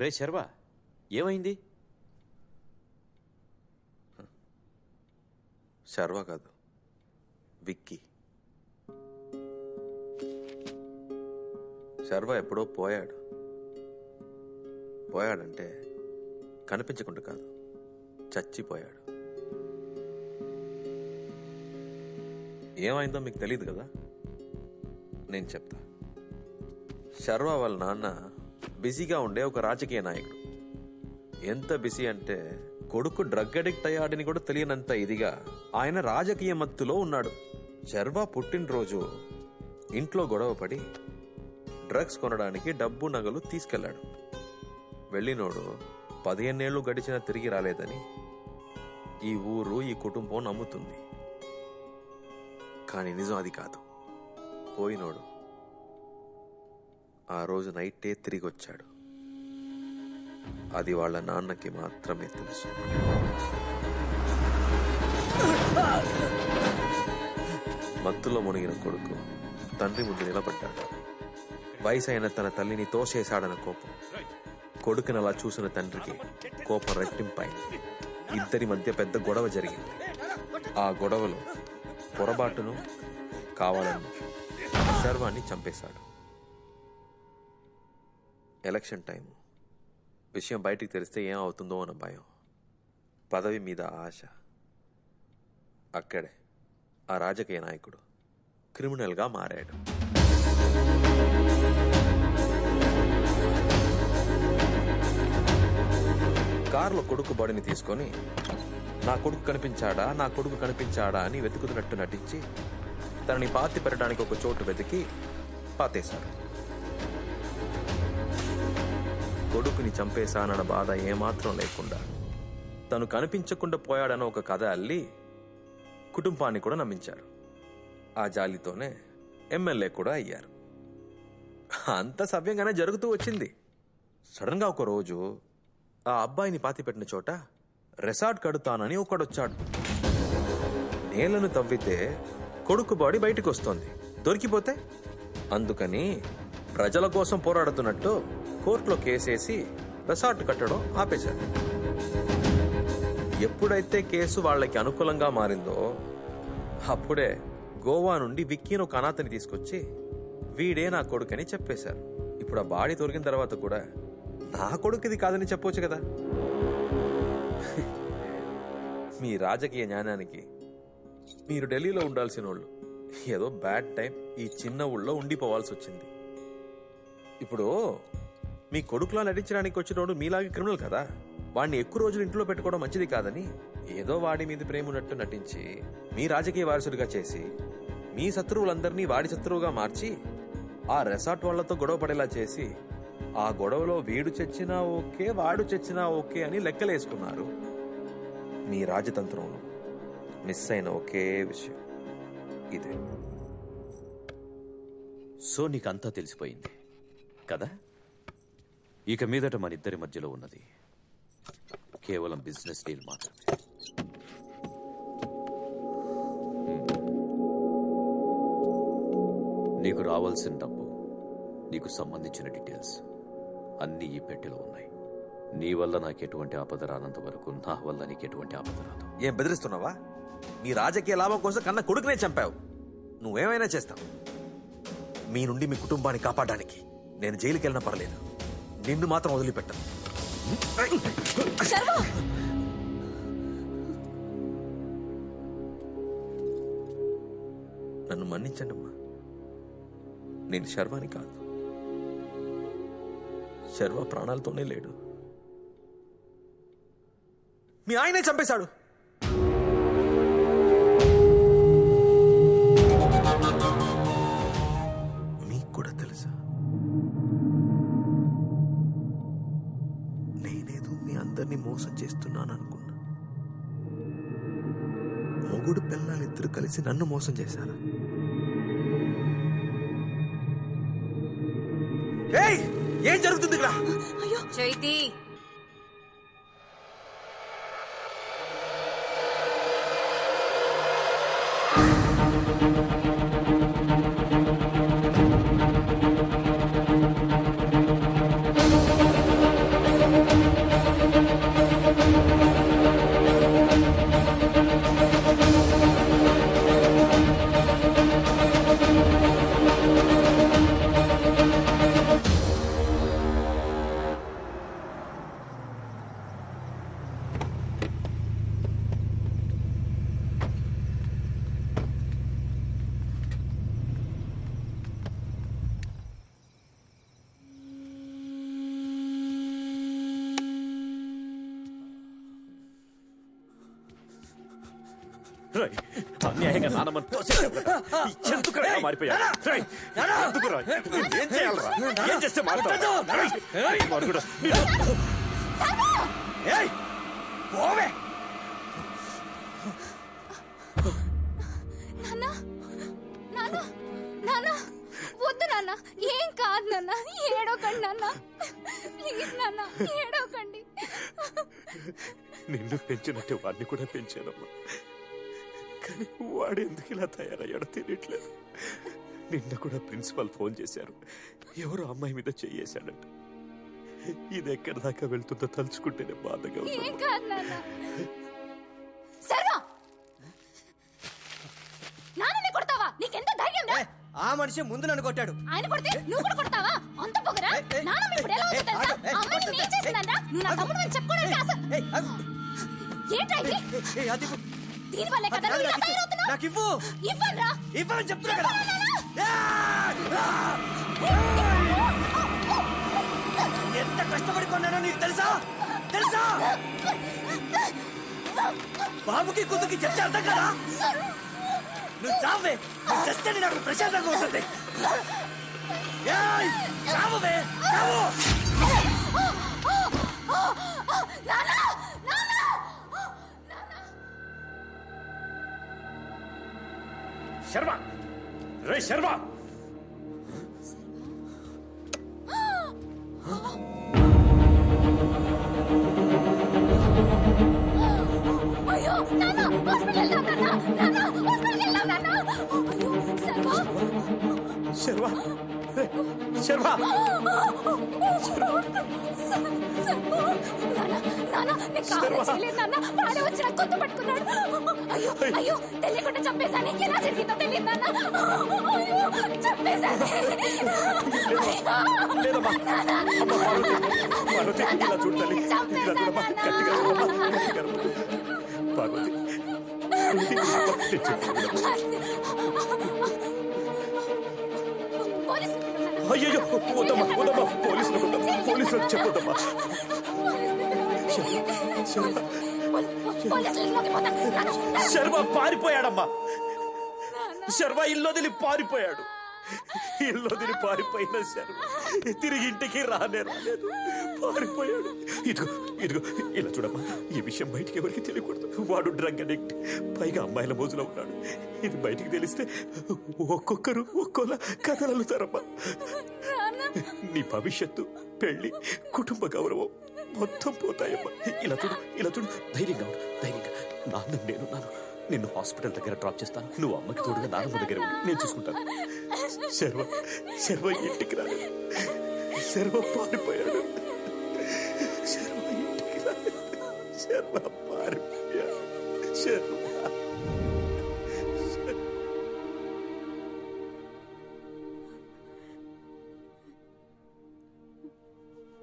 రే శర్వా, ఏమైంది? శర్వా కాదు, విక్కీ. శర్వా ఎప్పుడో పోయాడంటే కనిపించకుండా కాదు, చచ్చిపోయాడు. ఏమైందో మీకు తెలియదు కదా, నేను చెప్తా. శర్వా వాళ్ళ నాన్న బిజీగా ఉండే ఒక రాజకీయ నాయకుడు. ఎంత బిజీ అంటే కొడుకు డ్రగ్ అడిక్ట్ అయ్యాడని కూడా తెలియనంత ఇదిగా ఆయన రాజకీయ మత్తులో ఉన్నాడు. శర్వా పుట్టినరోజు ఇంట్లో గొడవ పడి డ్రగ్స్ కొనడానికి డబ్బు నగలు తీసుకెళ్లాడు. వెళ్ళినోడు 15 ఏళ్లు గడిచినా తిరిగి రాలేదని ఈ ఊరు, ఈ కుటుంబం నమ్ముతుంది. కానీ నిజం అది కాదు. పోయినోడు ఆ రోజు నైటే తిరిగి వచ్చాడు. అది వాళ్ళ నాన్నకి మాత్రమే తెలుసు. మత్తులో మునిగిన కొడుకు తండ్రి ముందు నిలబడ్డాడు. వయసైన తన తల్లిని తోసేశాడన్న కోపం. కొడుకుని అలా చూసిన తండ్రికి కోపం రెట్టింపైంది. ఇద్దరి మధ్య పెద్ద గొడవ జరిగింది. ఆ గొడవలో పొరపాటును కావాలని శర్వాన్ని చంపేశాడు. Election time. విషయం బయటికి తెలిస్తే ఏమవుతుందో అన్న భయం, పదవి మీద ఆశ. అక్కడే ఆ రాజకీయ నాయకుడు క్రిమినల్గా మారాడు. కారులో కొడుకు బాడీని తీసుకొని నా కొడుకు కనిపించాడా అని వెతుకుతున్నట్టు నటించి తనని పాతి పెట్టడానికి ఒక చోటు వెతికి పాతేశాడు. కొడుకుని చంపేశానన్న బాధ ఏమాత్రం లేకుండా తను కనిపించకుండా పోయాడన్న ఒక కథ అల్లి కుటుంబాన్ని కూడా నమ్మించారు. ఆ జాలితోనే ఎమ్మెల్యే కూడా అయ్యారు. అంత సవ్యంగానే జరుగుతూ వచ్చింది. సడన్ గా ఒక రోజు ఆ అబ్బాయిని పాతిపెట్టిన చోట రిసార్ట్ కడుతానని ఒకడొచ్చాడు. నేలను తవ్వితే కొడుకు బాడీ బయటకు వస్తోంది, దొరికిపోతే అందుకని ప్రజల కోసం పోరాడుతున్నట్టు కోర్టులో కేసేసి రిసార్ట్ కట్టడం ఆపేశాడు. ఎప్పుడైతే కేసు వాళ్ళకి అనుకూలంగా మారిందో అప్పుడే గోవా నుండి విక్కీని ఒక అనాథని తీసుకొచ్చి వీడే నా కొడుకని చెప్పేశారు. ఇప్పుడు ఆ బాడీ దొరికిన తర్వాత కూడా నా కొడుకు ఇది కాదని చెప్పొచ్చు కదా. మీ రాజకీయ జ్ఞానానికి మీరు ఢిల్లీలో ఉండాల్సిన వాళ్ళు ఏదో బ్యాడ్ టైం ఈ చిన్న ఊళ్ళో ఉండిపోవాల్సి వచ్చింది. ఇప్పుడు మీ కొడుకులా నటించడానికి వచ్చినోడు మీలాగే క్రిమినల్ కదా. వాడిని ఎక్కువ రోజులు ఇంట్లో పెట్టుకోవడం మంచిది కాదని ఏదో వాడి మీద ప్రేమ ఉన్నట్టు నటించి మీ రాజకీయ వారసుడిగా చేసి మీ శత్రువులందరినీ వాడి శత్రువుగా మార్చి ఆ రిసార్ట్ వాళ్లతో గొడవ పడేలా చేసి ఆ గొడవలో వీడు చచ్చినా ఓకే, వాడు చచ్చినా ఓకే అని లెక్కలేసుకున్నారు. మీ రాజతంత్రంలో మిస్ అయిన ఒకే విషయం ఇదే. సో నీకంతా తెలిసిపోయింది కదా. ఇక మీదట మన ఇద్దరి మధ్యలో ఉన్నది కేవలం బిజినెస్ డీల్ మాత్రమే. నీకు రావాల్సిన డబ్బు, నీకు సంబంధించిన డీటెయిల్స్ అన్నీ ఈ పెట్టెలో ఉన్నాయి. నీ వల్ల నాకు ఎటువంటి ఆపద రానంత వరకు నా వల్ల నీకు ఎటువంటి ఆపద రాదు. ఏం బెదిరిస్తున్నావా? నీ రాజకీయ లాభం కోసం కన్న కొడుకునే చంపావు. నువ్వేమైనా చేస్తావు. మీ నుండి మీ కుటుంబాన్ని కాపాడడానికి నేను జైలుకి వెళ్ళినా పర్లేదు, నిన్ను మాత్రం వదిలిపెట్టను. నన్ను మన్నించండి అమ్మా. నేను శర్వాని కాదు. శర్వ ప్రాణాలతోనే లేడు. మీ ఆయనే చంపేశాడు. మీకు కూడా తెలుసా? నేనేదో మీ అందరినీ మోసం చేస్తున్నాను అనుకున్నా. మొగుడు పిల్లలిద్దరు కలిసి నన్ను మోసం చేశారా? ఏం జరుగుతుంది ఇక్కడ? చైతి, రేయ్, అన్యాయంగా నానమ్మని తోసేసావు కదా. ఎందుకురా ఇలా మారిపోయావు? రేయ్, ఎందుకురా? ఏం చేయాలరా? ఏం చేస్తే మారుతావు? రేయ్, రేయ్, మరుగుడు. ఏయ్, పోవే. నాన్న నాన్న నాన్న వద్దు నాన్న, ఏం కాదు నాన్న, ఏడవకండి నాన్న, ప్లీజ్ నాన్న, ఏడవకండి. నిన్ను పెంచినట్టే వాడిని కూడా పెంచానమ్మా. కానీ వాడు ఎందుకు ఇలా తయారయ్యాడో తెలియట్లేదు. నిన్న కూడా ప్రిన్సిపల్ ఫోన్ చేశారు, ఎవరో అమ్మాయి మీద చెయ్యేశాడంట. ఇది ఎక్కడి దాకా వెళ్తుందో తలుచుకుంటేనే బాధగా ఉంది. ఏం కాదు నాన్న. సర్వా, నాన్నని కొడతావా? నీకెంత ధైర్యం రా? ఆ మనిషి ముందు నన్ను కొట్టాడు. ఆయన కొడితే నువ్వు కూడా కొడతావా? అంత పొగరా? నాన్న ఇప్పుడు ఎలా ఉందో తెలుసా? అమ్మాయిని నేను చేసిందా? నువ్వు నా తమ్ముడు అని చెప్పుకోవడానికి ఆశ. ఏంట్రా ఇది? దీని వల్లే కదా నువ్వు ఇలా తయారవుతున్నావు. నాకు ఇవ్వు. ఇవ్వనురా. ఇవ్వని చెప్తున్నా కదా. ఎంత కష్టపడి కొన్నానో నీకు తెలుసా? తెలుసా? బాబుకి కూతురికి చెప్తే అర్థం కదా. నువ్వు చావే. నువ్వు చేస్తేనే నాకు ప్రశాంతంగా ఉంటుంది. చావే, చావు. శర్మ, రే శర్మ, అయ్యో నాన్న, హాస్పిటల్ వెళ్దాం నాన్న. నాన్న, హాస్పిటల్ వెళ్దాం నాన్న. అయ్యో సర్వా, శర్మ, శర్మ, నాన్న నీకు కావాలి చేయలేదు నాన్న. వాడే వచ్చి నాకు గొంతు పట్టుకున్నాడు. అయ్యో అయ్యో, తెలియకుండా చంపేశాను. ఎలా జరిగిందో తెలియదు నాన్న. అయ్యో చంపేశాను. అయ్యో వద్దమ్మా, వద్దమ్మా, పోలీసులకు పోలీసులకు చెప్పొద్దమ్మా. శర్మ పారిపోయాడమ్మా. శర్మ ఇల్లు పారిపోయాడు. ఇల్లు పారిపోయిన శర్మ తిరిగి ఇంటికి రాలేదు, పారిపోయాడు. ఇదిగో ఇదిగో ఇలా చూడమ్మా, ఈ విషయం బయటికి ఎవరికి తెలియకూడదు. వాడు డ్రగ్ అడిక్ట్, పైగా అమ్మాయిల మోజులో ఉన్నాడు. ఇది బయటికి తెలిస్తే ఒక్కొక్కరు ఒక్కోలా కథలు అల్లుతారమ్మా. నీ భవిష్యత్తు, పెళ్లి, కుటుంబ గౌరవం మొత్తం పోతాయమ్మా. ఇలా చూడు, ఇలా చూడు, ధైర్యంగా ఉండు, ధైర్యంగా. నేను నిన్ను హాస్పిటల్ దగ్గర డ్రాప్ చేస్తాను. నువ్వు అమ్మకి తోడుగా నాన్నమ్మ దగ్గర ఉండి నేను చూసుకుంటాను. శర్వ ఇంటికి రాలేదు. శర్వ పారిపోయాడు. శర్వ ఇంటికి రాలేదు. శర్వ పారిపోయాడు. శర్వ